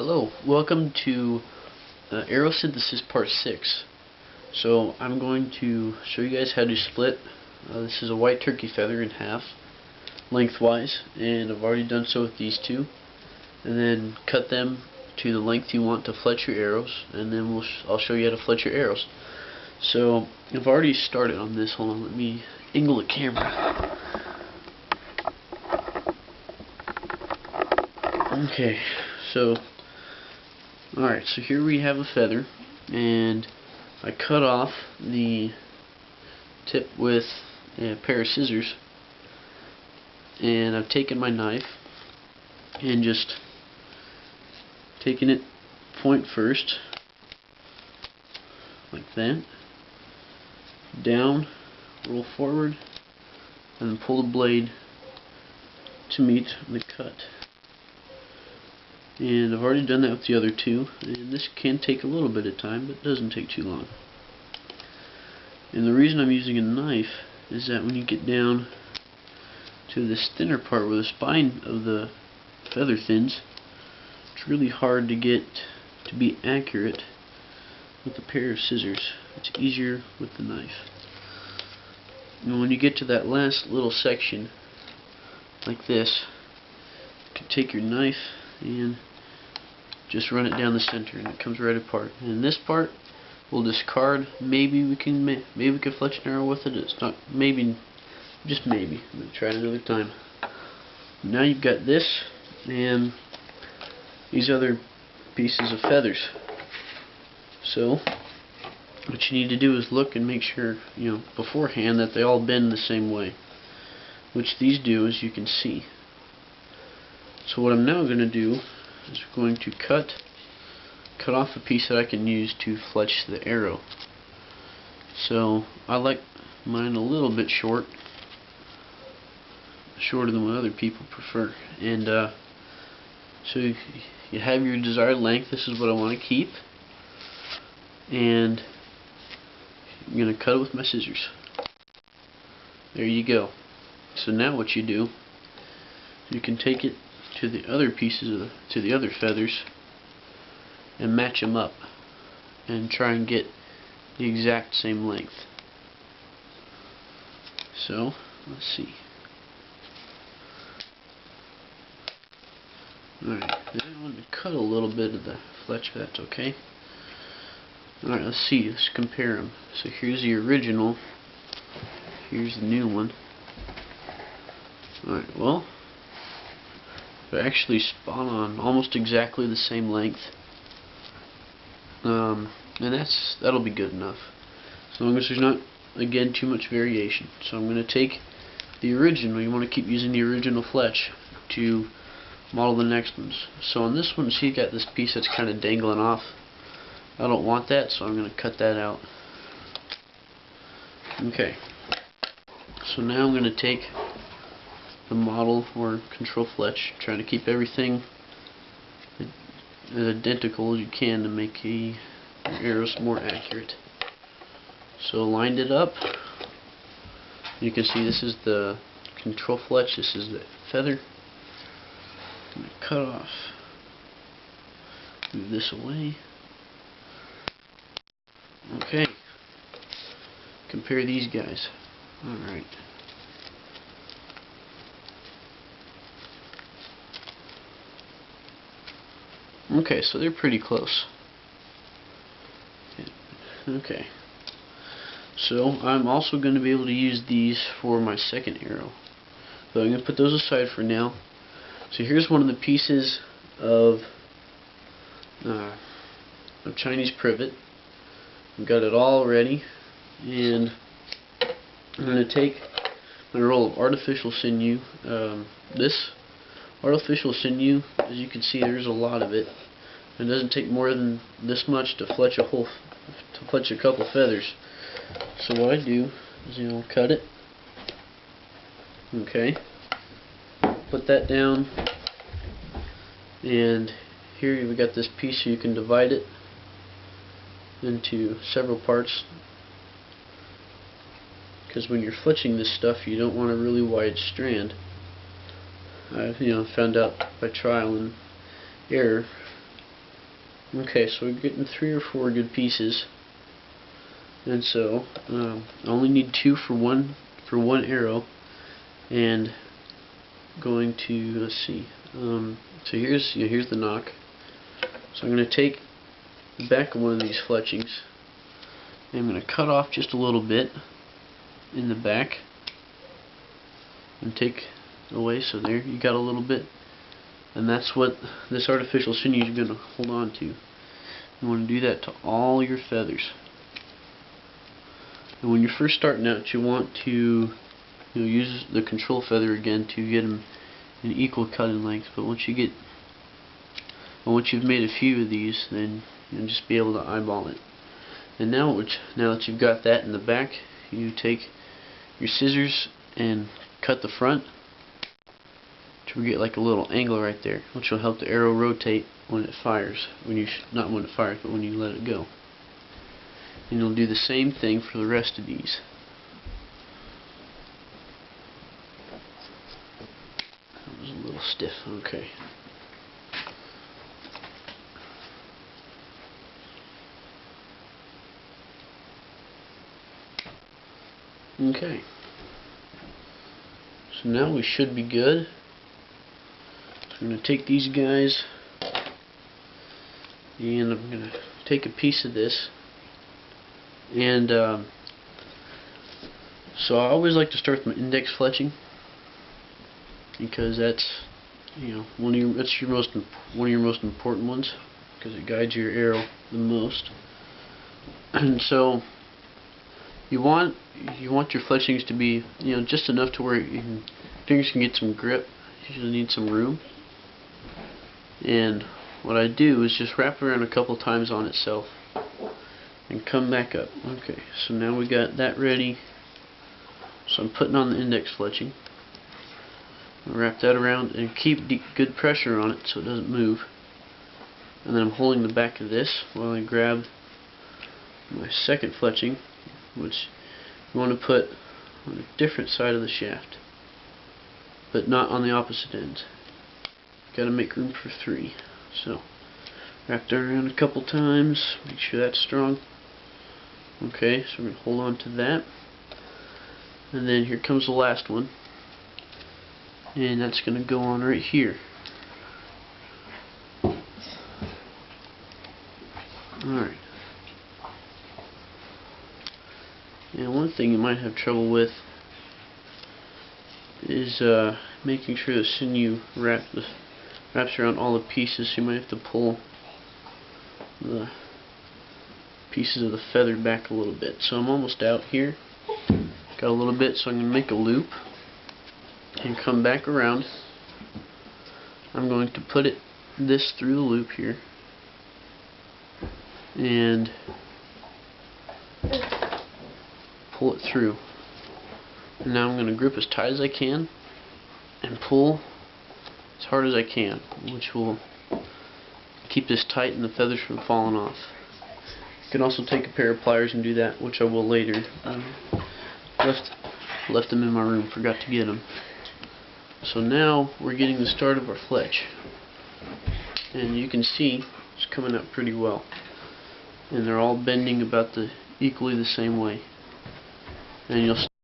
Hello, welcome to Arrow Synthesis Part 6. So I'm going to show you guys how to split this is a white turkey feather in half lengthwise, and I've already done so with these two, and then cut them to the length you want to fletch your arrows, and then I'll show you how to fletch your arrows. So I've already started on this. Hold on, let me angle the camera. Okay, so alright, so here we have a feather, and I cut off the tip with a pair of scissors, and I've taken my knife and just taken it point first, like that, down, roll forward, and then pull the blade to meet the cut. And I've already done that with the other two, and this can take a little bit of time, but it doesn't take too long. And the reason I'm using a knife is that when you get down to this thinner part where the spine of the feather thins, it's really hard to get to be accurate with a pair of scissors. It's easier with the knife. And when you get to that last little section, like this, you can take your knife and just run it down the center, and it comes right apart. And this part we'll discard. Maybe we can fletch an arrow with it. It's not maybe, just maybe. I'm gonna try it another time. Now you've got this and these other pieces of feathers. So what you need to do is look and make sure, beforehand, that they all bend the same way, which these do, as you can see. So what I'm now going to do is we're going to cut off a piece that I can use to fletch the arrow. So I like mine a little bit shorter than what other people prefer. And so you have your desired length. This is what I want to keep, and I'm going to cut it with my scissors. There you go. So now what you do, you can take it to the other pieces to the other feathers and match them up and try and get the exact same length. So let's see. Alright, now I want to cut a little bit of the fletch, if that's okay. Alright, let's see, let's compare them. So here's the original, here's the new one. Alright, well, they're actually spot on, almost exactly the same length. And that'll be good enough, as long as there's not, again, too much variation. So I'm going to take the original. You want to keep using the original fletch to model the next ones. So on this one, see, you got this piece that's kind of dangling off. I don't want that, so I'm going to cut that out. Okay. So now I'm going to take the model or control fletch, trying to keep everything as identical as you can to make your arrows more accurate. So lined it up. You can see this is the control fletch, this is the feather. I'm going to cut off, move this away. Okay, compare these guys. Alright. Okay, so they're pretty close. Okay. So I'm also going to be able to use these for my second arrow. So I'm going to put those aside for now. So here's one of the pieces of Chinese privet. I've got it all ready, and I'm going to take my roll of artificial sinew. This artificial sinew, as you can see, there's a lot of it. It doesn't take more than this much to fletch a couple feathers. So what I do is, cut it. Okay. Put that down, and here we got this piece, so you can divide it into several parts, because when you're fletching this stuff, you don't want a really wide strand. I've found out by trial and error Okay, so we're getting 3 or 4 good pieces, and so I only need 2 for one arrow, and going to, let's see, so here's the knock. So I'm going to take the back of one of these fletchings, and I'm going to cut off just a little bit in the back and take away. So there, you got a little bit, and that's what this artificial sinew is going to hold on to. You want to do that to all your feathers. And when you're first starting out, you want to use the control feather again to get them an equal cutting length. But once you've made a few of these, then you'll just be able to eyeball it. And now that you've got that in the back, you take your scissors and cut the front to get like a little angle right there, which will help the arrow rotate when it fires. Not when it fires, but when you let it go. And you'll do the same thing for the rest of these. That was a little stiff. Okay. Okay. So now we should be good. So I'm going to take these guys, and I'm going to take a piece of this, and so I always like to start with my index fletching, because that's one of your most important ones, because it guides your arrow the most. And so you want your fletchings to be just enough to where your fingers can get some grip. You usually need some room. And what I do is just wrap it around a couple times on itself and come back up. Okay, so now we got that ready. So I'm putting on the index fletching. Wrap that around and keep good pressure on it so it doesn't move. And then I'm holding the back of this while I grab my second fletching, which you want to put on a different side of the shaft, but not on the opposite ends. Got to make room for 3. So wrap that around a couple times, make sure that's strong. Okay, so we're going to hold on to that, and then here comes the last one, and that's going to go on right here. Alright. And one thing you might have trouble with is making sure the sinew wraps around all the pieces. So you might have to pull the pieces of the feather back a little bit. So I'm almost out here. Got a little bit, so I'm going to make a loop and come back around. I'm going to put this through the loop here and pull it through. And now I'm going to grip as tight as I can and pull as hard as I can, which will keep this tight and the feathers from falling off. You can also take a pair of pliers and do that, which I will later. Left them in my room, forgot to get them. So now we're getting the start of our fletch, and you can see it's coming up pretty well, and they're all bending about equally the same way. And you'll